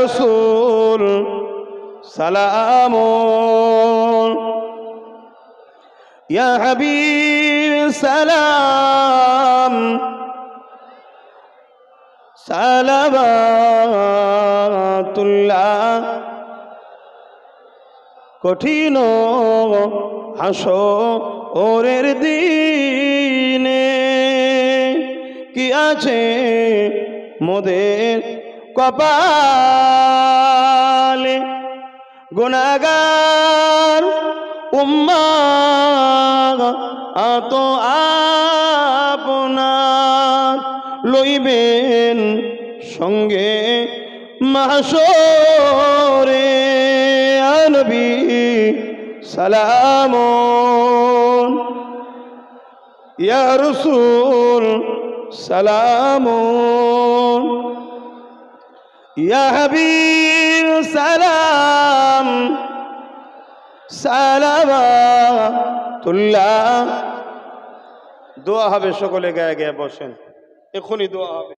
রসুল সালাম, ইয়া হাবিব সালাম, সালাবাতুল্লাহ। কঠিন হাসরের দিনে কি আছে মোদের কপালে, গুনাহগার উম্মাত তো আপনার লইবেন সঙ্গে মাহশরে। নবী সালাম, ইয়া রাসূল সালাম, ইয়া হাবিব সালাম, সালাবাতুল্লাহ। দোয়া হবে, সকলে গায়ে গায়ে বসেন, এখনই দোয়া হবে।